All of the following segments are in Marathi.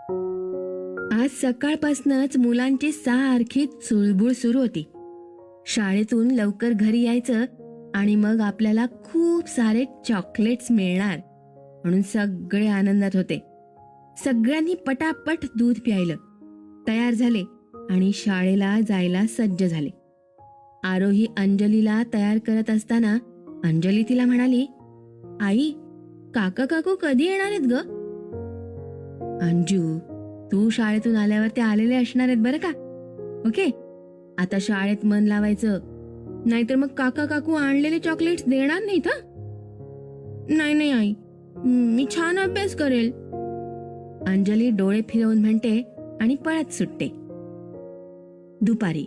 आज सकाळपासूनच मुलांची सारखी चुळबुळ सुरू होती. शाळेतून लवकर घरी यायचं आणि मग आपल्याला खूप सारे चॉकलेट्स मिळणार म्हणून सगळे आनंदात होते. सगळ्यांनी पटापट दूध प्यायलं, तयार झाले आणि शाळेला जायला सज्ज झाले. आरोही अंजलीला तयार करत असताना अंजली तिला म्हणाली, आई, काका काकू कधी येणार आहेत ग? अंजू, तू शाळेतून आल्यावर ते आलेले असणार आहेत बरं का. ओके, आता शाळेत मन लावायचं, नाहीतर मग काका काकू आणलेले चॉकलेट्स देणार नाहीत. नाही नाही आई, मी छान अभ्यास करेल, अंजली डोळे फिरवून म्हणते आणि पळत सुटते. दुपारी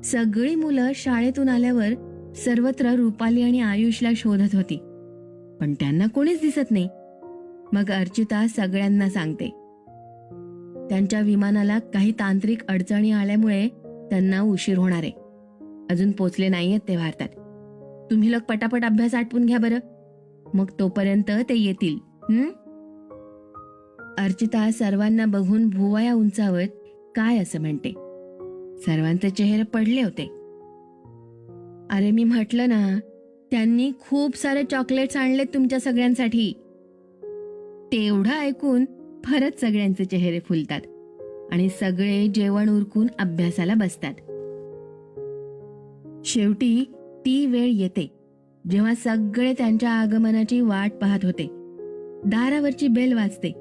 सगळी मुलं शाळेतून आल्यावर सर्वत्र रुपाली आणि आयुषला शोधत होती, पण त्यांना कोणीच दिसत नाही. मग अर्चिता सगळ्यांना सांगते, त्यांच्या विमानाला काही तांत्रिक अडचणी आल्यामुळे त्यांना उशीर होणार आहे. अजून पोचले नाहीयेत ते भारतात. तुम्ही लोक पटापट अभ्यास आटपून घ्या बरं, मग तोपर्यंत ते येतील. अर्चिता सर्वांना बघून भुवया उंचावत काय असं म्हणते. सर्वांचे चेहरे पडले होते. अरे, मी म्हटलं ना, त्यांनी खूप सारे चॉकलेट्स आणलेत तुमच्या सगळ्यांसाठी. तेवढं ऐकून परत सगळ्यांचे चेहरे फुलतात आणि सगळे जेवण उरकून अभ्यासाला बसतात. शेवटी ती वेळ येते जेव्हा सगळे त्यांच्या आगमनाची वाट पाहत होते. दारावरची बेल वाजते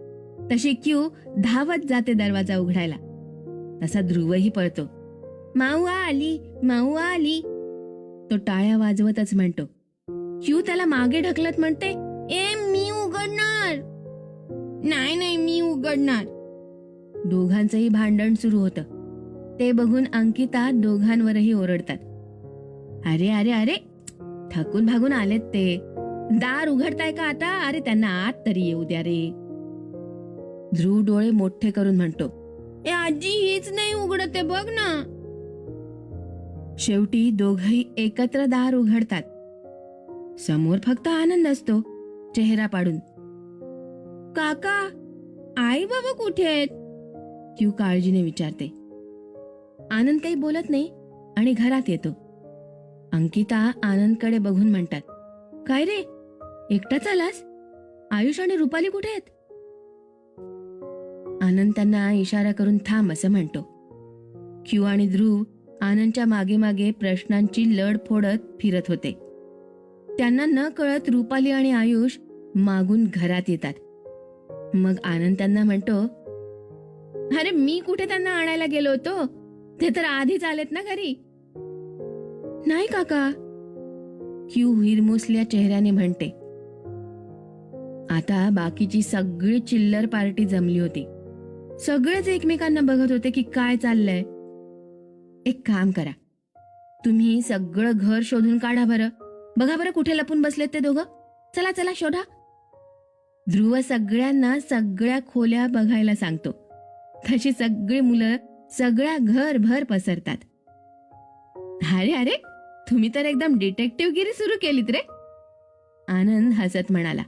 तशी क्यू धावत जाते दरवाजा उघडायला. तसा ध्रुवही पळतो. माऊ आली, माऊ आली, तो टाळ्या वाजवतच म्हणतो. क्यू त्याला मागे ढकलत म्हणते, ए, मी उघडणार. नाही नाही, मी उघडणार. दोघांचंही भांडण सुरू होतं. ते बघून अंकिता दोघांवरही ओरडतात. अरे अरे अरे, थकून भागून आलेत ते. दार उघडताय का आता? अरे, त्यांना आत तरी येऊ द्या रे. ध्रुव डोळे मोठे करून म्हणतो, ए आजी, हीच नाही उघडत आहे, बघ ना. शेवटी दोघही एकत्र दार उघडतात. समोर फक्त आनंद असतो चेहरा पाडून. काका, आई बाबा कुठे आहेत? क्यू काळजीने विचारते. आनंद काही बोलत नाही आणि घरात येतो. अंकिता आनंदकडे बघून म्हणतात, काय रे, एकटाच आलास? आयुष आणि रुपाली कुठे आहेत? आनंद त्यांना इशारा करून थांब असं म्हणतो. क्यू आणि ध्रुव आनंदच्या मागे मागे प्रश्नांची लढ फोडत फिरत होते. त्यांना न कळत रुपाली आणि आयुष मागून घरात येतात. मग आनंद त्यांना म्हणतो, अरे, मी कुठे त्यांना आणायला गेलो होतो, ते तर आधीच आलेत ना घरी. नाही काका, क्यू हिरमुसल्या चेहऱ्याने म्हणते. आता बाकीची सगळी चिल्लर पार्टी जमली होती. सगळेच एकमेकांना बघत होते की काय चाललंय. एक काम करा, तुम्ही सगळं घर शोधून काढा बरं. बघा बरं कुठे लपून बसलेत ते दोघं. चला चला शोधा. ध्रुव सगळ्यांना सगळ्या खोल्या बघायला सांगतो. तशी सगळी मुलं सगळ्या घरभर पसरतात. अरे अरे, तुम्ही तर एकदम डिटेक्टिव्हगिरी सुरू केलीत रे, आनंद हसत म्हणाला.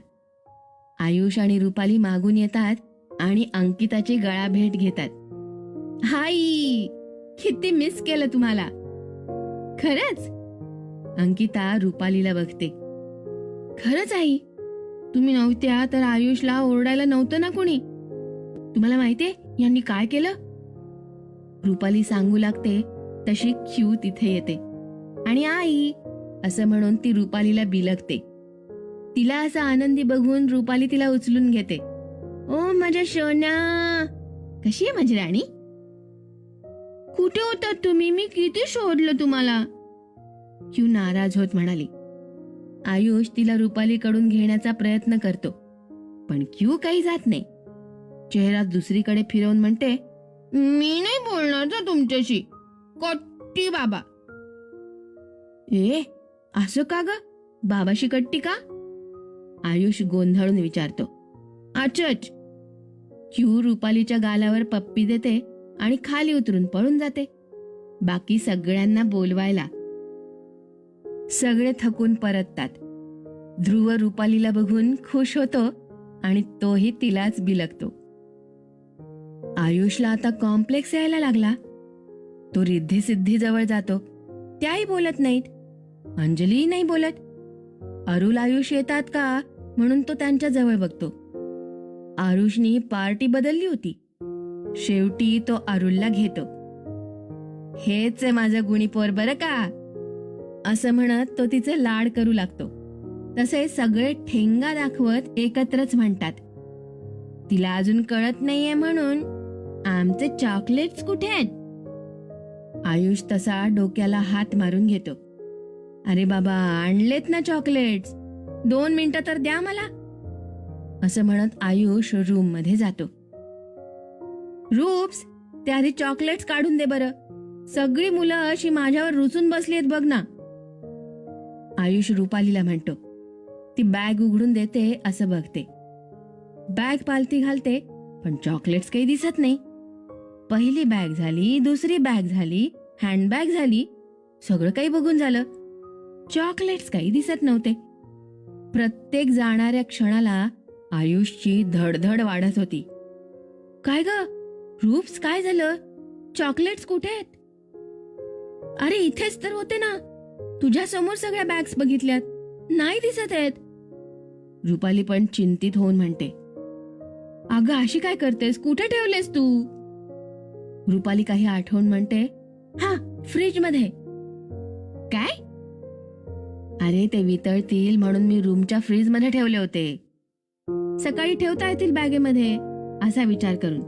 आयुष आणि रुपाली मागून येतात आणि अंकिताची गळाभेट घेतात. हाई, किती मिस केलं तुम्हाला. खरंच? अंकिता रुपालीला बघते. खरंच आई, तुम्ही नव्हत्या तर आयुषला ओरडायला नव्हतं ना कोणी. तुम्हाला माहितीये यांनी काय केलं? रुपाली सांगू लागते तशी क्यू तिथे येते आणि आई असं म्हणून ती रुपालीला बिलगते. तिला असं आनंदी बघून रुपाली तिला उचलून घेते. ओ माझ्या सोन्या, कशी आहे माझी राणी? कुठे होतात तुम्ही? मी किती शोधलं तुम्हाला. क्यू नाराज होत म्हणाली. आयुष तिला रुपालीकडून घेण्याचा प्रयत्न करतो, पण क्यू काही जात नाही. चेहरा दुसरीकडे फिरवून म्हणते, मी नाही बोलणार ना तुमच्याशी, कट्टी बाबा. ए, असं का ग? बाबाशी कट्टी का? आयुष गोंधळून विचारतो. अच्छ. क्यू रुपालीच्या गालावर पप्पी देते आणि खाली उतरून पळून जाते. बाकी सगळ्यांना बोलवायला. सगळे थकून परततात. ध्रुव रुपालीला बघून खुश होतो आणि तोही तिलाच बिलगतो. आयुषला आता कॉम्प्लेक्स यायला लागला. तो रिद्धी सिद्धी जवळ जातो, त्याही बोलत नाहीत. अंजलीही नाही बोलत. अरुल आयुष येतात का म्हणून तो त्यांच्या जवळ बघतो. आरुषनी पार्टी बदलली होती. शेवटी तो अरुलला घेतो. हेच आहे माझं गुणी पोर बरं का, असं म्हणत तो तिचे लाड करू लागतो. तसे सगळे ठेंगा दाखवत एकत्रच म्हणतात, तिला अजून कळत नाहीये म्हणून आमचे चॉकलेट्स कुठे आहेत. आयुष तसा डोक्याला हात मारून घेतो. अरे बाबा, आणलेत ना चॉकलेट्स, 2 मिनिटं तर द्या मला, असं म्हणत आयुष रूम मध्ये जातो. रूप्स, ते आधी चॉकलेट्स काढून दे बरं. सगळी मुलं अशी माझ्यावर रुसून बसली आहेत बघ ना. आयुष रुपालीला म्हणतो. ती बॅग उघडून देते असं बघते. बॅग पालती घालते, पण चॉकलेट्स काही दिसत नाही. पहिली बॅग झाली, दुसरी बॅग झाली, हँडबॅग झाली, सगळं काही बघून झालं. चॉकलेट्स काही दिसत नव्हते. प्रत्येक जाणाऱ्या क्षणाला आयुषची धडधड वाढत होती. काय ग रूप्स, काय झालं? चॉकलेट्स कुठे आहेत? अरे इथेच तर होते ना, तुझ्या समोर सगळ्या बॅग्स बघितल्यात, नाही दिसत आहेत. रुपाली पण चिंतित होऊन म्हणते, अगं अशी काय करतेस, कुठे ठेवलेस तू? रुपाली काही आठवून म्हणते, हा फ्रीज मध्ये. काय? अरे ते वितळतील म्हणून मी रूमच्या फ्रीज मध्ये ठेवले होते. सकाळी ठेवता येतील बॅगेमध्ये असा विचार करून.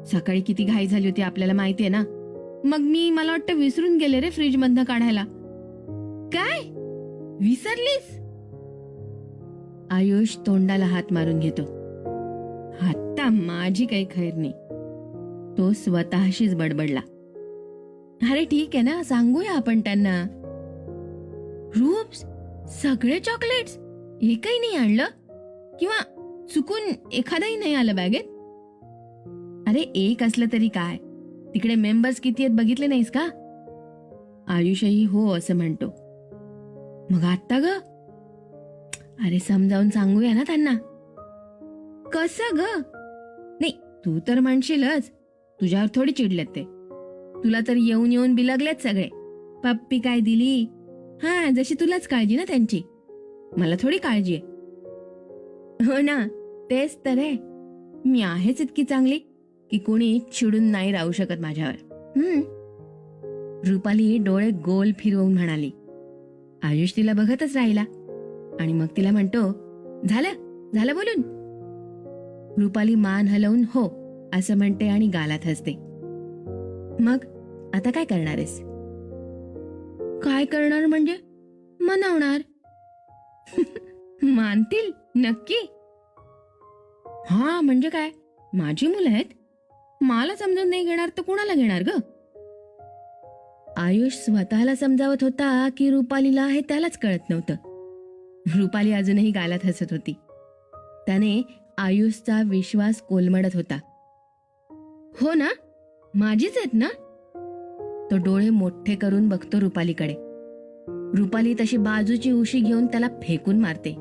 सकाळी किती घाई झाली होती आपल्याला माहितीये ना, मग मला वाटतं विसरून गेले रे फ्रीज मधनं काढायला. काय विसरलीस? आयुष तोंडाला हात मारून घेतो. आता माझी काही खैर नाही, तो स्वतःशीच बडबडला. अरे ठीक आहे ना, सांगूया आपण त्यांना. रूप्स, सगळे चॉकलेट्स एकही नाही आणलं? किंवा चुकून एखादंही नाही आलं बॅगेत? अरे एक असलं तरी काय, तिकडे मेंबर्स किती आहेत बघितले नाहीस का? आयुषही हो असं म्हणतो. मग आता ग? अरे समजावून सांगूया ना त्यांना. कसं ग? नाही तू तर म्हणशीलच, तुझ्यावर थोडी चिडलेत ते. तुला तर येऊन येऊन बिलगलेत सगळे. पप्पी काय दिली, हा जशी तुलाच काळजी ना त्यांची, मला थोडी काळजी आहे. हो ना, तेच तर आहे. मी आहेच इतकी चांगली की कोणी चिडून नाही राहू शकत माझ्यावर. रुपाली डोळे गोल फिरवून म्हणाली. आयुष तिला बघतच राहिला आणि मग तिला म्हणतो, झालं झालं बोलून. रुपाली मान हलवून हो असं म्हणते आणि गालात हसते. मग आता काय करणार आहेस? काय करणार म्हणजे मनवणार. मानतील नक्की? हा म्हणजे काय, माझी मुलं आहेत, मला समजून नाही घेणार तर कुणाला घेणार ग? आयुष स्वतःला समजावत होता की रुपालीला हे त्यालाच कळत नव्हतं. रुपाली अजूनही गालात हसत होती. त्याने आयुषचा विश्वास कोलमडत होता. हो ना, माझीच आहेत ना? तो डोळे मोठे करून बघतो रुपालीकडे. रुपाली तशी बाजूची उशी घेऊन त्याला फेकून मारते.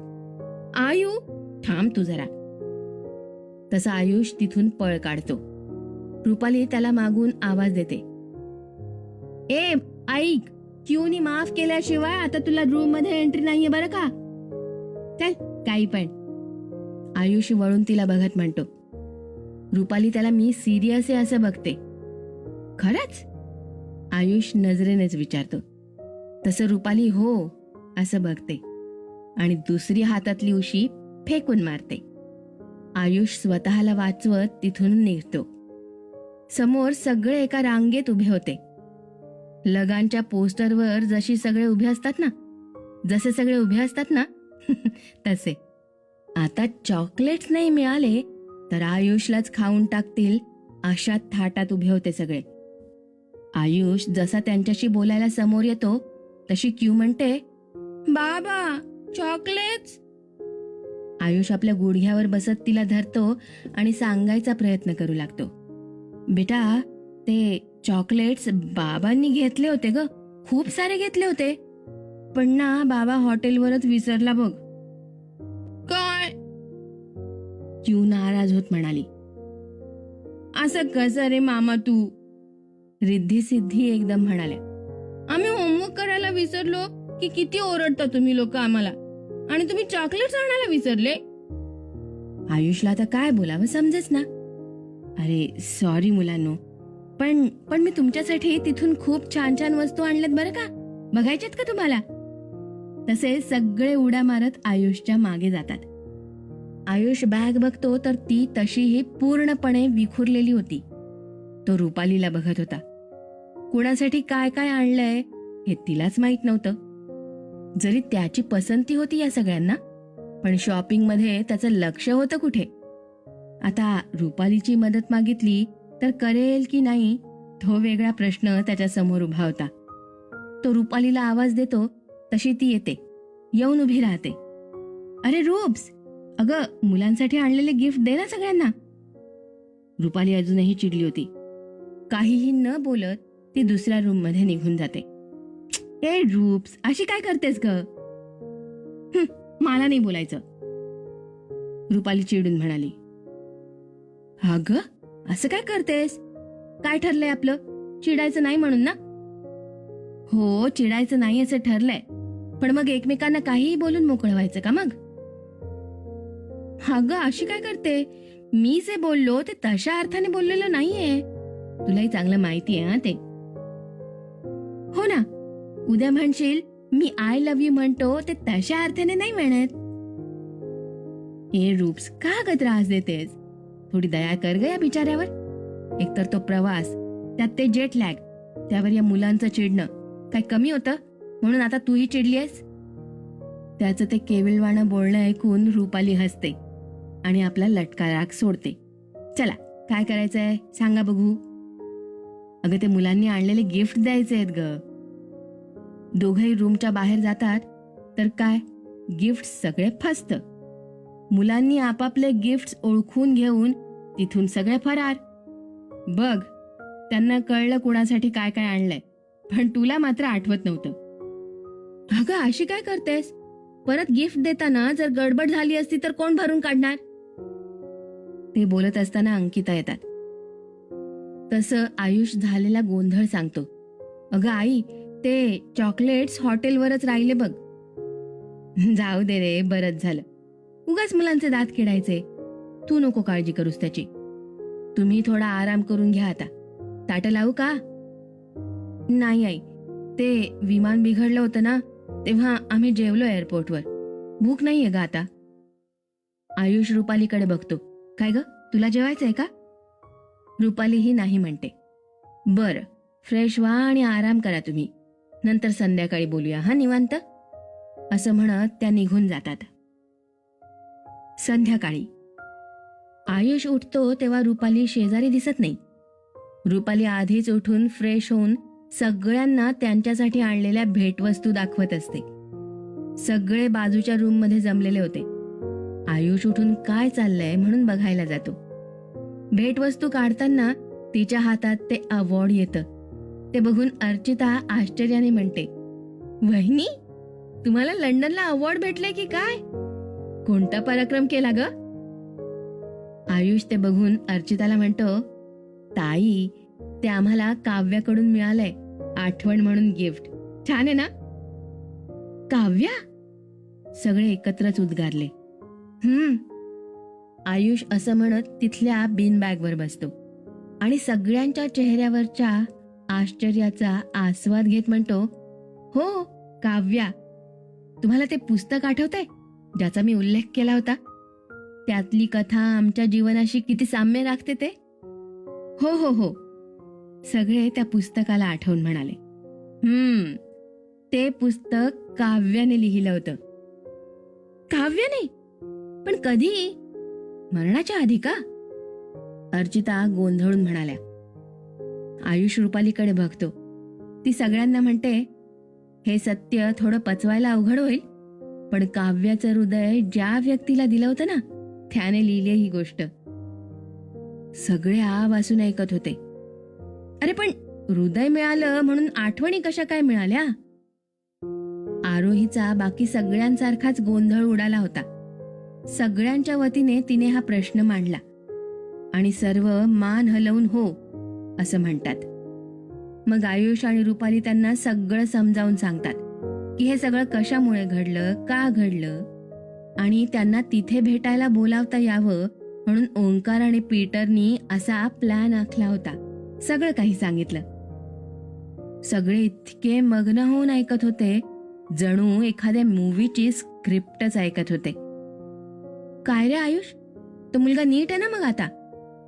आयु थांब तू जरा. तसा आयुष तिथून पळ काढतो. रुपाली त्याला मागून आवाज देते, ए ऐक, क्यूनी माफ केल्याशिवाय आता तुला रूम मध्ये एंट्री नाहीये बरं का? चल काही पण. आयुष वळून तिला बघत म्हणतो. रुपाली त्याला मी सिरियस आहे असं बघते. खरंच? आयुष नजरेनेच विचारतो. तसं रुपाली हो असं बघते आणि दुसरी हातातली उशी फेकून मारते. आयुष स्वतःला वाचवत तिथून निघतो. समोर सगळे एका रांगेत उभे होते. लगानच्या पोस्टरवर जसे सगळे उभे असतात ना तसे. आता चॉकलेट्स नाही मिळाले तर आयुषलाच खाऊन टाकतील अशा थाटात उभे होते सगळे. आयुष जसा त्यांच्याशी बोलायला समोर येतो तशी क्यू म्हणते, बाबा चॉकलेट्स. आयुष आपल्या गुडघ्यावर बसत तिला धरतो आणि सांगायचा प्रयत्न करू लागतो. बेटा, ते चॉकलेट्स बाबांनी घेतले होते ग, खूप सारे घेतले होते, पण ना बाबा हॉटेलवरच विसरला बघ. काय? क्यू नाराज होत म्हणाली. असं कसं रे मामा तू? रिद्धी सिद्धी एकदम म्हणाल्या. आम्ही होमवर्क करायला विसरलो की किती ओरडता तुम्ही लोक आम्हाला, आणि तुम्ही चॉकलेट्स आणायला विसरले. आयुषला आता काय बोलावं समजेच ना. अरे सॉरी मुलांनो, पण मी तुमच्यासाठी तिथून खूप छान छान वस्तू आणल्यात बरं का, बघायच्यात का तुम्हाला? तसे सगळे उड्या मारत आयुषच्या मागे जातात. आयुष बॅग बघतो तर ती तशीही पूर्णपणे विखुरलेली होती. तो रुपालीला बघत होता. कुणासाठी काय काय आणलंय हे तिलाच माहित नव्हतं. जरी त्याची पसंती होती या सगळ्यांना, पण शॉपिंग मध्ये त्याचं लक्ष होतं कुठे? आता रुपालीची मदत मागितली तर करेल की नाही, तो वेगळा प्रश्न त्याच्या समोर उभा होता. तो रुपालीला आवाज देतो तशी ती येते, येऊन उभी राहते. अरे रूप्स, अगं मुलांसाठी आणलेले गिफ्ट दे ना सगळ्यांना. रुपाली अजूनही चिडली होती. काहीही न बोलत ती दुसऱ्या रूम मध्ये निघून जाते. ए रूप्स, अशी काय करतेस ग? मला नाही बोलायचं, रुपाली चिडून म्हणाली. हा ग, असं काय करतेस? काय ठरलंय आपलं? चिडायचं नाही म्हणून ना? हो, चिडायचं नाही असं ठरलंय, पण मग एकमेकांना काहीही बोलून मोकळं व्हायचं का मग? हा ग, अशी काय करते? मी जे बोललो ते तशा अर्थाने बोललेलो नाहीये. तुलाही चांगलं माहिती आहे ते. हो ना, उद्या म्हणशील मी आय लव्ह यू म्हणतो ते तशा अर्थाने नाही म्हणत. ए रूप्स, का ग त्रास देतेस? थोडी दया कर ग या बिचाऱ्यावर. एकतर तो प्रवास, त्यात ते जेट लॅग, त्यावर या मुलांचं चिडणं काय कमी होतं म्हणून आता तूही चिडलीयस? त्याचं ते केविलवाणं बोलणं ऐकून रुपाली हसते आणि आपला लटका राग सोडते. चला, काय करायचंय सांगा बघू. अगं ते मुलांनी आणलेले गिफ्ट द्यायचे आहेत ग. दोघंही रूमच्या बाहेर जातात तर काय, गिफ्ट सगळे फस्त. मुलांनी आपापले गिफ्ट ओळखून घेऊन तिथून सगळे फरार. बघ, त्यांना कळलं कुणासाठी काय काय आणलंय, पण तुला मात्र आठवत नव्हतं. अगं अशी काय करतेस? परत गिफ्ट देताना जर गडबड झाली असती तर कोण भरून काढणार? ते बोलत असताना अंकिता येतात. तसं आयुष झालेला गोंधळ सांगतो. अगं आई, ते चॉकलेट्स हॉटेलवरच राहिले बघ. जाऊ दे रे, बरंच झालं. उगाच मुलांचे दात किडायचे. तू नको काळजी करूस त्याची. तुम्ही थोडा आराम करून घ्या आता. ताटं लावू का? नाही आई, ते विमान बिघडलं होतं ना, तेव्हा आम्ही जेवलो एअरपोर्टवर. भूक नाहीये ग आता. आयुष रुपालीकडे बघतो. काय ग, तुला जेवायचंय का? रुपालीही नाही म्हणते. बरं, फ्रेश व्हा आणि आराम करा तुम्ही. नंतर संध्याकाळी बोलूया हा निवांत. असं म्हणत त्या निघून जातात. संध्याकाळी आयुष उठतो तेव्हा रुपाली शेजारी दिसत नाही. रुपाली आधीच उठून फ्रेश होऊन सगळ्यांना त्यांच्यासाठी आणलेल्या भेटवस्तू दाखवत असते. सगळे बाजूच्या रूम मध्ये जमलेले होते. आयुष उठून काय चाललंय म्हणून बघायला जातो. भेटवस्तू काढताना तिच्या हातात ते अवॉर्ड येतं. ते बघून अर्चिता आश्चर्याने म्हणते, वहिनी, तुम्हाला लंडनला अवॉर्ड भेटले की काय? कोणता पराक्रम केला ग? आयुष ते बघून अर्चिताला म्हणतो, ताई, ते आम्हाला काव्याकडून मिळालंय, आठवण म्हणून गिफ्ट. छान आहे ना? काव्या? सगळे एकत्रच उद्गारले. आयुष असं म्हणत तिथल्या बीन बॅगवर बसतो आणि सगळ्यांच्या चेहऱ्यावरच्या आश्चर्याचा आस्वाद घेत म्हणतो, हो काव्या, तुम्हाला ते पुस्तक आठवतंय ज्याचा मी उल्लेख केला होता? त्यातली कथा आमच्या जीवनाशी किती साम्य राखते ते? हो हो हो, सगळे त्या पुस्तकाला आठवून म्हणाले. ते पुस्तक काव्याने लिहिलं होतं. काव्याने? पण कधी? मरणाच्या आधी का? अर्चिता गोंधळून म्हणाल्या. आयुष रुपालीकडे बघतो. ती सगळ्यांना म्हणते, हे सत्य थोडं पचवायला अवघड होईल, पण काव्याचं हृदय ज्या व्यक्तीला दिलं होतं ना, त्याने लिहिली ही गोष्ट. सगळे आवासून ऐकत होते. अरे पण हृदय मिळालं म्हणून आठवणी कशा काय मिळाल्या? आरोहीचा बाकी सगळ्यांसारखाच गोंधळ उडाला होता. सगळ्यांच्या वतीने तिने हा प्रश्न मांडला. आणि सर्व मान हलवून हो असं म्हणतात. मग आयुष आणि रुपाली त्यांना सगळं समजावून सांगतात की हे सगळं कशामुळे घडलं, का घडलं, आणि त्यांना तिथे भेटायला बोलावता यावं म्हणून ओंकार आणि पीटरनी असा प्लॅन आखला होता. सगळं काही सांगितलं. सगळे इतके मग्न होऊन ऐकत होते जणू एखाद्या मूवीची स्क्रिप्टच ऐकत होते. काय रे आयुष, तो मुलगा नीट आहे ना मग आता?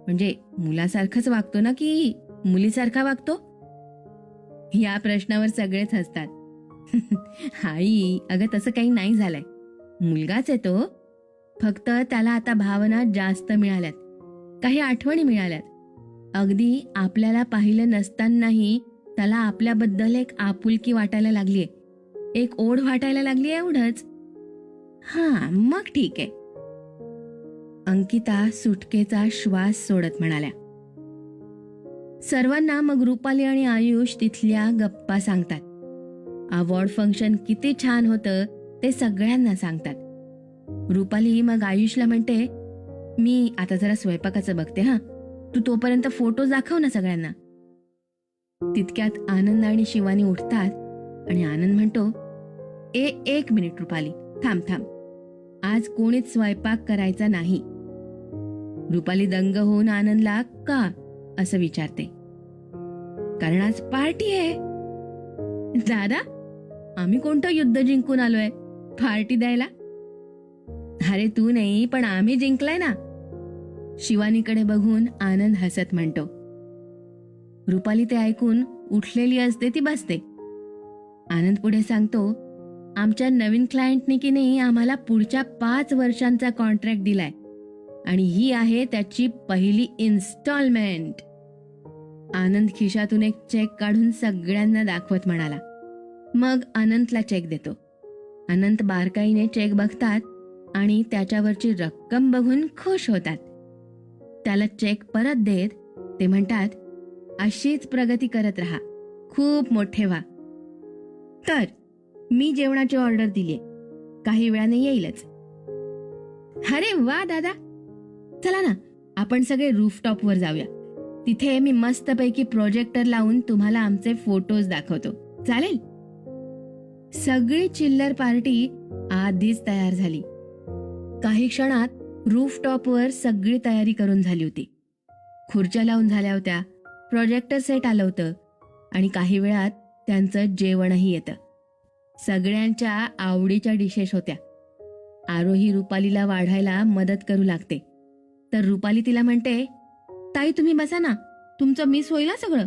म्हणजे मुलासारखंच वागतो ना की मुलीसारखा वागतो? या प्रश्नावर सगळेच हसतात. आई, अगं तसं काही नाही झालंय. मुलगाच आहे तो. फक्त त्याला आता भावना जास्त मिळाल्यात, काही आठवणी मिळाल्यात. अगदी आपल्याला पाहिलं नसतानाही त्याला आपल्याबद्दल एक आपुलकी वाटायला लागलीये, एक ओढ वाटायला लागली, एवढंच. हा, मग ठीक आहे. अंकिता सुटकेचा श्वास सोडत म्हणाल्या. सर्वांना मग रुपाली आणि आयुष तिथल्या गप्पा सांगतात. अवॉर्ड फंक्शन किती छान होतं ते सगळ्यांना सांगतात. रुपाली मग आयुषला म्हणते, मी आता जरा स्वयंपाकाचं बघते, हा, तू तोपर्यंत फोटोज दाखव ना सगळ्यांना. तितक्यात आनंद आणि शिवानी उठतात आणि आनंद म्हणतो, एक मिनिट रुपाली, थांब थांब, आज कोणीच स्वयंपाक करायचा नाही. रुपाली दंग होऊन आनंदला का असं विचारते. कारण आज पार्टी आहे. दादा, आम्ही कोणतं युद्ध जिंकून आलोय पार्टी द्यायला? अरे तू नाही, पण आम्ही जिंकलाय ना. शिवानीकडे बघून आनंद हसत म्हणतो. रुपाली ते ऐकून उठलेली असते ती बसते. आनंद पुढे सांगतो, आमच्या नवीन क्लायंटने की नाही आम्हाला पुढच्या 5 वर्षांचा कॉन्ट्रॅक्ट दिलाय आणि ही आहे त्याची पहिली इन्स्टॉलमेंट. आनंद खिशातून एक चेक काढून सगळ्यांना दाखवत म्हणाला. मग अनंतला चेक देतो. अनंत बारकाईने चेक बघतात आणि त्याच्यावरची रक्कम बघून खुश होतात. त्याला चेक परत देत ते म्हणतात, अशीच प्रगती करत राहा, खूप मोठे व्हा. तर मी जेवणाची ऑर्डर दिलीये, काही वेळाने येईलच. अरे वा दादा, चला ना आपण सगळे रूफटॉप वर जाऊया. तिथे मी मस्तपैकी प्रोजेक्टर लावून तुम्हाला आमचे फोटोज दाखवतो, चालेल? सगळी चिल्लर पार्टी आधीच तयार झाली. काही क्षणात रूफटॉपवर सगळी तयारी करून झाली होती. खुर्च्या लावून झाल्या होत्या, प्रोजेक्टर सेट आलं होतं आणि काही वेळात त्यांचं जेवणही येतं. सगळ्यांच्या आवडीच्या डिशेस होत्या. आरोही रुपालीला वाढायला मदत करू लागते. तर रुपाली तिला म्हणते, ताई तुम्ही बसा ना, तुमचं मिस होईल ना सगळं.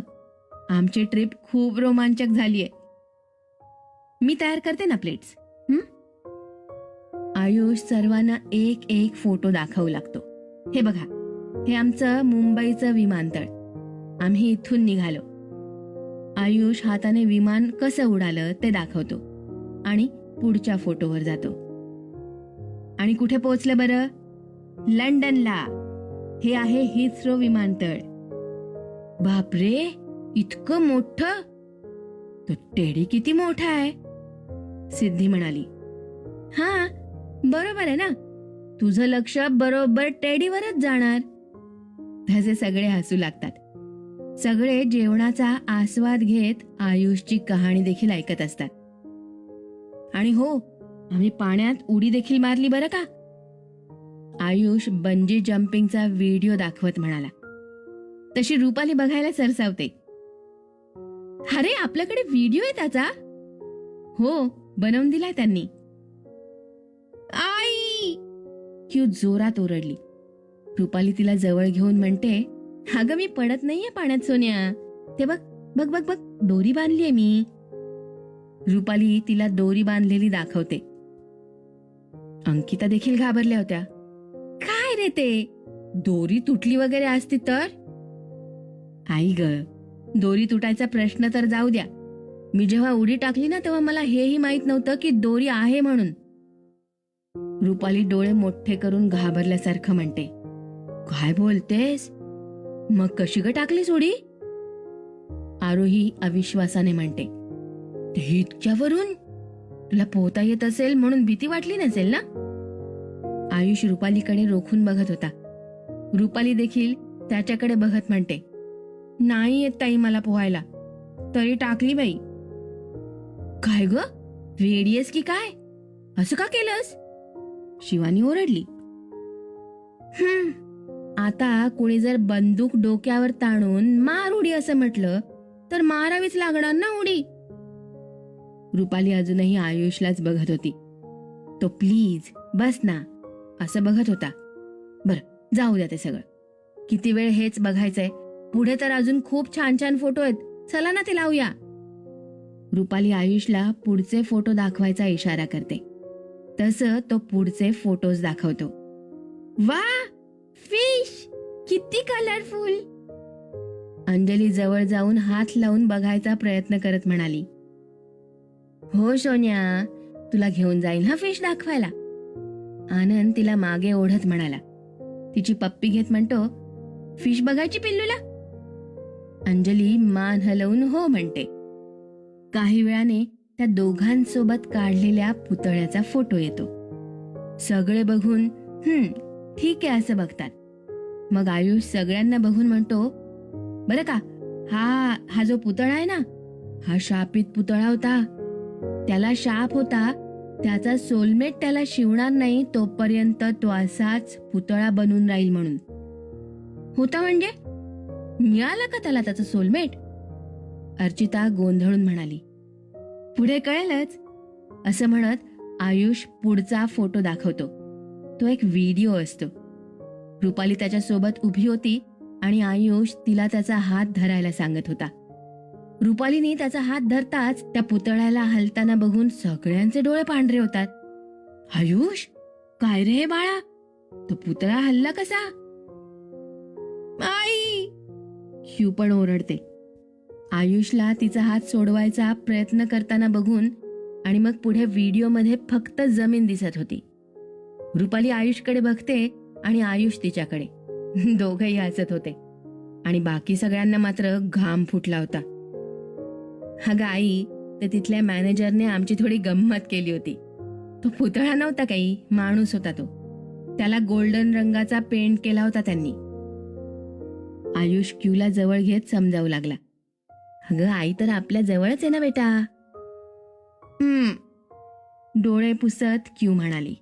आमची ट्रिप खूप रोमांचक झालीये. मी तयार करते ना प्लेट्स. आयुष सर्वांना एक फोटो दाखवू लागतो. हे बघा, हे आमचं मुंबईचं विमानतळ. आम्ही इथून निघालो. आयुष हाताने विमान कसं उडालं ते दाखवतो आणि पुढच्या फोटोवर जातो. आणि कुठे पोहोचलं बरं? लंडनला. हे आहे हिथ्रो विमानतळ. बापरे, इतकं मोठं? तो टेडी किती मोठा आहे, सिद्धी म्हणाली. हा, बरोबर आहे ना, तुझं लक्ष बरोबर टेडीवरच जाणार. तसे सगळे हसू लागतात. सगळे जेवणाचा आस्वाद घेत आयुषची कहाणी देखील ऐकत असतात. आणि हो, आम्ही पाण्यात उडी देखील मारली बरं का. आयुष बंजी जम्पिंगचा व्हिडिओ दाखवत म्हणाला. तशी रुपाली बघायला सरसावते. अरे आपल्याकडे व्हिडिओ आहे त्याचा? हो, बनवून दिलाय त्यांनी. आई, क्यू जोरात ओरडली. रुपाली तिला जवळ घेऊन म्हणते, अगं मी पडत नाहीये पाण्यात सोन्या. ते बघ बघ बघ बघ, दोरी बांधलीये मी. रुपाली तिला दोरी बांधलेली दाखवते. अंकिता देखील घाबरल्या होत्या. काय रे ते, दोरी तुटली वगैरे असती तर? आई ग, दोरी तुटायचा प्रश्न तर जाऊ द्या. मी जेव्हा उडी टाकली ना तेव्हा मला हेही माहित नव्हतं की दोरी आहे म्हणून. रुपाली डोळे मोठे करून घाबरल्यासारखं म्हणते. काय बोलतेस? मग कशी ग टाकलीस उडी? आरोही अविश्वासाने म्हणते. ते इतक्यावरून? तुला पोहता येत असेल म्हणून भीती वाटली नसेल ना? आयुष रुपालीकडे रोखून बघत होता. रुपाली देखील त्याच्याकडे बघत म्हणते, नाही येत ताई मला पोहायला. तरी टाकली बाई. काय ग, वेडीयस की काय? असं का केलंस? शिवानी ओरडली. आता कोणी जर बंदूक डोक्यावर ताणून मार उडी असं म्हटलं तर मारावीच लागणार ना उडी. रुपाली अजूनही आयुषलाच बघत होती. तो प्लीज बस ना असं बघत होता. बरं जाऊ द्या ते सगळं. किती वेळ हेच बघायचंय? पुढे तर अजून खूप छान छान फोटो आहेत. चला ना ते लावूया. रुपाली आयुषला पुढचे फोटो दाखवायचा इशारा करते. तसं तो पुढचे फोटोज दाखवतो. वा, फिश किती कलरफुल. अंजली जवळ जाऊन हात लावून बघायचा प्रयत्न करत म्हणाली, हो सोन्या, तुला घेऊन जाईल हा फिश दाखवायला. आनंद तिला मागे ओढत म्हणाला. तिची पप्पी घेत म्हणतो, फिश बघायची पिल्लूला? अंजली मान हलवून हो म्हणते. काही वेळाने त्या दोघांसोबत काढलेल्या पुतळ्याचा फोटो येतो. सगळे बघून ठीक आहे असं बघतात. मग आयुष सगळ्यांना बघून म्हणतो, बरं का, हा जो पुतळा आहे ना, हा शापित पुतळा होता. त्याला शाप होता त्याचा सोलमेट त्याला शिवणार नाही तोपर्यंत तो असाच पुतळा बनून राहील म्हणून. होता म्हणजे मिळाला का त्याला त्याचा सोलमेट? अर्चिता गोंधळून म्हणाली. पुढे कळेलच असं म्हणत आयुष पुढचा फोटो दाखवतो. तो एक व्हिडिओ असतो. रुपाली त्याच्या सोबत उभी होती आणि आयुष तिला त्याचा हात धरायला सांगत होता. रुपालीने त्याचा हात धरताच त्या पुतळ्याला हलताना बघून सगळ्यांचे डोळे पांढरे होतात. आयुष, काय रे हे बाळा, तो पुतळा हलला कसा? आई, ह्यू पण ओरडते. आयुषला तिचा हात सोडवायचा प्रयत्न करताना बघून आणि मग पुढे व्हिडिओमध्ये फक्त जमीन दिसत होती. रुपाली आयुषकडे बघते आणि आयुष तिच्याकडे. दोघंही हसत होते आणि बाकी सगळ्यांना मात्र घाम फुटला होता. अगं आई, तर तिथल्या मॅनेजरने आमची थोडी गंमत केली होती. तो पुतळा नव्हता काही, माणूस होता तो. त्याला गोल्डन रंगाचा पेंट केला होता त्यांनी. आयुष क्यूला जवळ घेत समजावू लागला. अगं आई, तर आपल्या जवळच आहे ना बेटा. डोळे पुसत क्यू म्हणाली.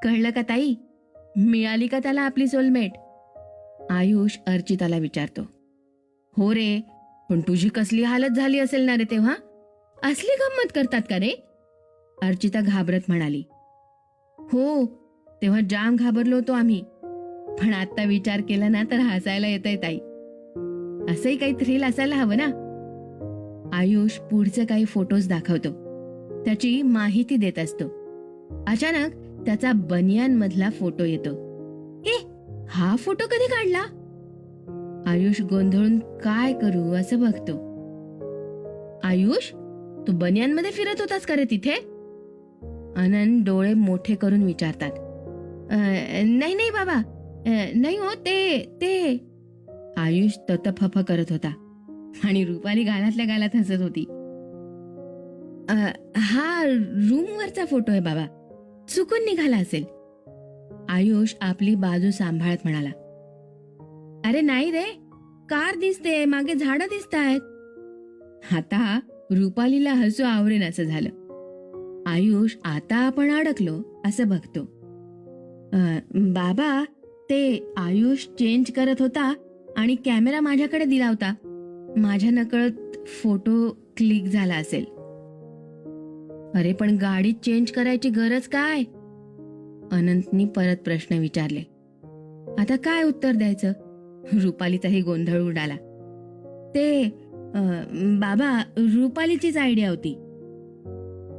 कळलं का ताई, मिळाली का त्याला आपली सोलमेट? आयुष अर्चिताला विचारतो. हो रे, पण तुझी कसली हालत झाली असेल ना रे तेव्हा. असली गंमत करतात का रे? अर्चिता घाबरत म्हणाली. हो, तेव्हा जाम घाबरलो होतो आम्ही. पण आता विचार केला ना तर हसायला येतंय ताई. असंही काही थ्रिल असायला हवं ना. आयुष पुढचे काही फोटोज दाखवतो. त्याची माहिती देत असतो. अचानक त्याचा बनियान मधला फोटो येतो. हा फोटो कधी काढला? आयुष गोंधळून काय करू असं बघतो. आयुष, तू बनियान मध्ये फिरत होतास का रे तिथे? आनंद डोळे मोठे करून विचारतात. नाही नाही बाबा, नाही हो, ते आयुष ततफफ करत होता आणि रुपाली गालातल्या गालात हसत होती. हा रूम वरचा फोटो आहे बाबा, चुकून निघाला असेल. आयुष आपली बाजू सांभाळत म्हणाला. अरे नाही रे, कार दिसते, मागे झाडं दिसतायत. आता रुपालीला हसू आवरेन असं झालं. आयुष आता आपण अडकलो असं बघतो. बाबा, ते आयुष चेंज करत होता आणि कॅमेरा माझ्याकडे दिला होता. माझ्या नकळत फोटो क्लिक झाला असेल. अरे पण गाडीत चेंज करायची गरज काय? अनंतनी परत प्रश्न विचारले. आता काय उत्तर द्यायचं? रुपालीचाही गोंधळ उडाला. ते बाबा, रुपालीचीच आयडिया होती.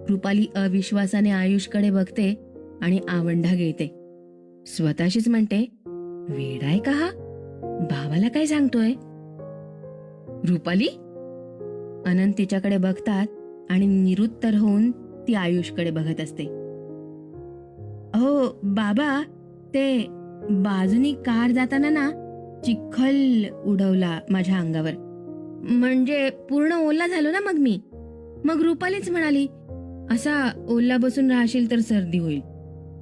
रुपाली अविश्वासाने आयुषकडे बघते आणि आवंढा गिळते. स्वतःशीच म्हणते, वेडाय का हा? भावाला काय सांगतोय? रुपाली? अनंत तिच्याकडे बघतात आणि निरुत्तर होऊन ती आयुषकडे बघत असते. हो बाबा, ते बाजूनी कार जाताना ना चिखल उडवला माझ्या अंगावर. म्हणजे पूर्ण ओला झालो ना मग रुपालीच म्हणाली, असा ओला बसून राहशील तर सर्दी होईल,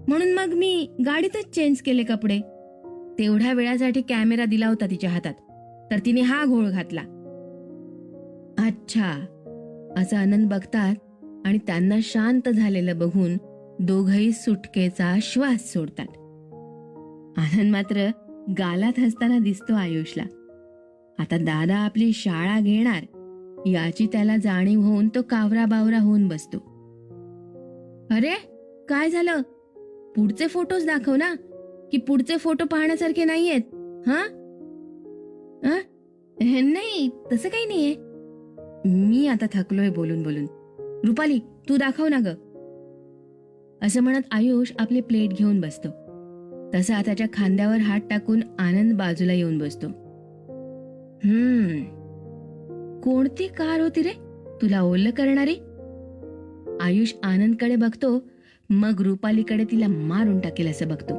म्हणून मग मी गाडीतच चेंज केले कपडे. तेवढ्या वेळासाठी कॅमेरा दिला होता तिच्या हातात, तर तिने हा घोळ घातला. अच्छा, असं आनंद बघतात आणि त्यांना शांत झालेलं बघून दोघही सुटकेचा श्वास सोडतात. आनंद मात्र गालात हसताना दिसतो आयुषला. आता दादा आपली शाळा घेणार याची त्याला जाणीव होऊन तो कावरा बावरा होऊन बसतो. अरे काय झालं? पुढचे फोटोज दाखव ना, की पुढचे फोटो पाहण्यासारखे नाहीयेत. हा नाही, तसं काही नाहीये. मी आता थकलोय बोलून बोलून. रुपाली, तू दाखव ना ग. असं म्हणत आयुष आपली प्लेट घेऊन बसतो. तसा त्याच्या खांद्यावर हात टाकून आनंद बाजूला येऊन बसतो. कोणती कार होती रे तुला ओल्लं करणारी? आयुष आनंदकडे बघतो, मग रुपालीकडे तिला मारून टाकेल असं बघतो.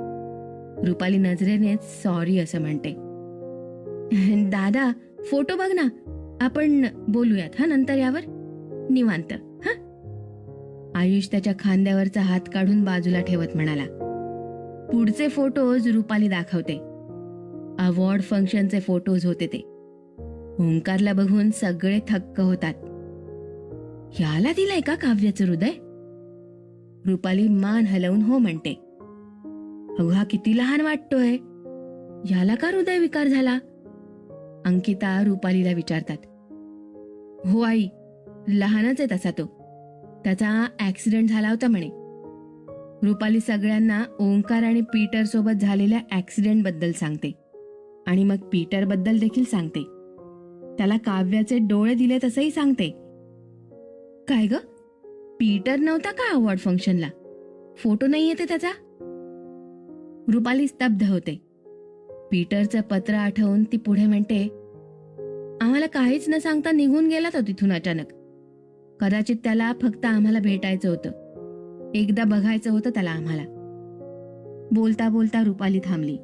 रुपाली नजरेनेच सॉरी असं म्हणते. दादा, फोटो बघ ना, आपण बोलूयात हा नंतर यावर, निवांत. हा. आयुष त्याच्या खांद्यावरचा हात काढून बाजूला ठेवत म्हणाला. पुढचे फोटोज रुपाली दाखवते. अवॉर्ड फंक्शनचे फोटोज होते ते. ओंकारला बघून सगळे थक्क होतात. याला दिलंय का काव्याचं हृदय? रुपाली मान हलवून हो म्हणते. अगो, हा किती लहान वाटतोय, याला का हृदय विकार झाला? अंकिता रुपालीला विचारतात. हो आई, लहानच आहे तसा तो, त्याचा ऍक्सिडेंट झाला होता म्हणे. रुपाली सगळ्यांना ओंकार आणि पीटर सोबत झालेल्या ऍक्सिडेंट बद्दल सांगते आणि मग पीटर बद्दल देखील सांगते. त्याला काव्याचे डोळे दिले तसंही सांगते. काय ग, पीटर नव्हता का अवॉर्ड फंक्शनला? फोटो नाही येते त्याचा? रुपाली स्तब्ध होते. पीटरचं पत्र आठवून ती पुढे म्हणते. आम्हाला काहीच न सांगता निघून गेला तो तिथून अचानक. कदाचित त्याला फक्त आम्हाला भेटायचं होतं, एकदा बघायचं होतं त्याला आम्हाला. बोलता बोलता रुपाली थांबली.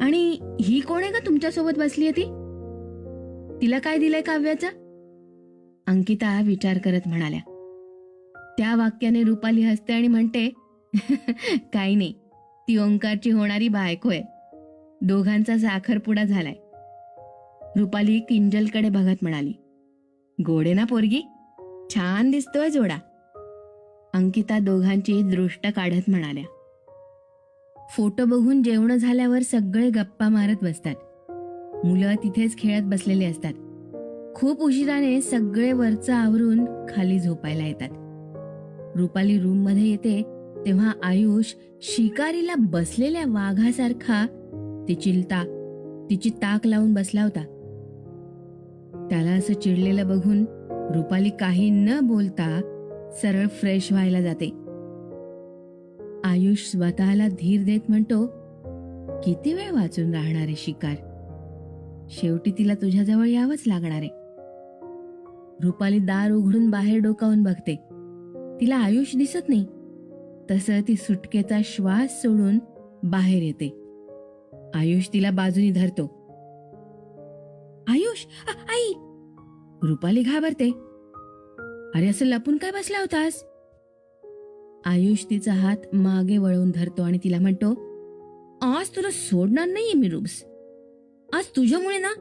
आणि ही कोण आहे का तुमच्यासोबत बसलीये ती? तिला काय दिलंय काव्याचं? अंकिता विचार करत म्हणाल्या. त्या वाक्याने रुपाली हसते आणि म्हणते, काही नाही, ती ओंकारची होणारी बायको आहे. दोघांचा साखरपुडा झालाय. रुपाली किंजलकडे बघत म्हणाली. गोडे ना पोरगी, छान दिसतोय जोडा. अंकिता दोघांची दृष्ट काढत म्हणाल्या. फोटो बघून जेवण झाल्यावर सगळे गप्पा मारत बसतात. मुलं तिथेच खेळत बसलेली असतात. खूप उशिराने सगळे वरचं आवरून खाली झोपायला येतात. रुपाली रूम मध्ये येते तेव्हा आयुष शिकारीला बसलेल्या वाघासारखा तिची ताक लावून बसला होता. त्याला असं चिडलेलं बघून रुपाली काही न बोलता सरळ फ्रेश व्हायला जाते. आयुष स्वतःला धीर देत म्हणतो, किती वेळ वाचून राहणार आहे शिकार, शेवटी तिला तुझ्याजवळ यावंच लागणार आहे. रुपाली दार उघडून बाहेर डोकावून बघते. तिला आयुष दिसत नाही. तसं ती सुटकेचा श्वास सोडून बाहेर येते. आयुष तिला बाजूनी धरतो. आयुष, आई! रुपाली घाबरते. अरे असं लपून काय बसला होतास? आयुष तिचा हात मागे वळवून धरतो आणि तिला म्हणतो, आज तुला सोडणार नाहीये मी रुब्स. आज तुझ्यामुळे ना.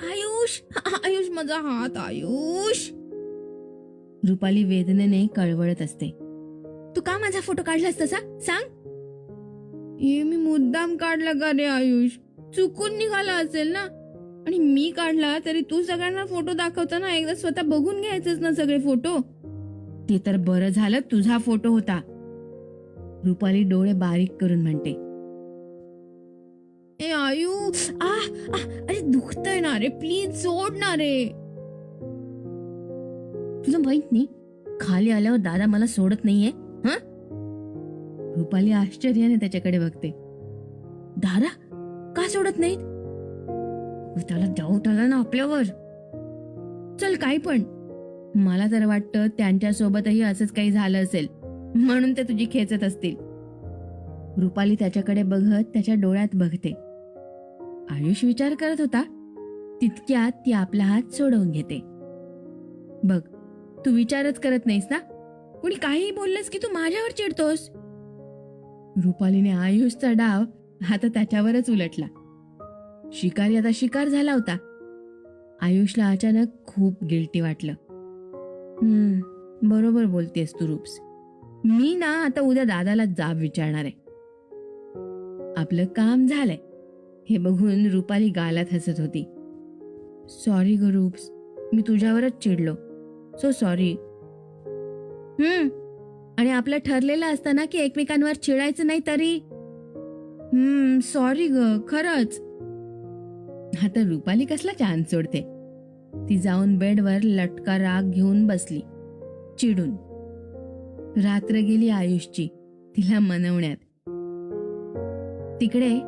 आयुष, आयुष, माझा हात, आयुष. रुपाली वेदनेने कळवळत असते. तू का माझा फोटो काढलास तसा सांग? हे मी मुद्दाम काढला का रे आयुष? चुकून निघाला असेल ना. आणि मी काढला तरी तू सगळ्यांना फोटो दाखवताना एकदा स्वतः बघून घ्यायचंच ना सगळे फोटो. ते तर बरं झालं तुझा फोटो होता. रुपाली डोळे बारीक करून म्हणते. ए आयु, अरे दुखतंय ना रे, प्लीज सोड ना रे. तुला माहित नाही, खाली आल्यावर दादा मला सोडत नाहीये. हा? रुपाली आश्चर्याने त्याच्याकडे बघते. दादा का सोडत नाहीत? त्याला डाऊट आला ना आपल्यावर. चल काही पण, मला तर वाटतं त्यांच्यासोबतही असंच काही झालं असेल म्हणून ते तुझी खेचत असतील. रुपाली त्याच्याकडे बघत त्याच्या डोळ्यात बघते. आयुष विचार करत होता. तितक्यात ती आपला हात सोडवून घेते. बघ, तू विचारच करत नाहीस ना. कुणी काहीही बोललंस की तू माझ्यावर चिडतोस. रुपालीने आयुषचा डाव आता त्याच्यावरच उलटला. शिकारी आता शिकार झाला होता. आयुषला अचानक खूप गिल्टी वाटलं. बरोबर बोलतेस तू रूप्स. मी ना आता उद्या दादाला जाब विचारणार आहे. आपलं काम झालंय हे बघून रुपाली गालात हसत होती. सॉरी ग रूप्स, मी तुझ्यावरच चिडलो. So sorry. आणि आपलं ठरलेलं असतं ना की एकमेकांवर चिडायचं नाही तरी. सॉरी ग, खरंच. आता रुपाली कसला चान्स सोडते. ती जाऊन बेडवर लटका राग घेऊन बसली चिडून. रात्र गेली आयुषची तिला मनवण्यात. तिकडे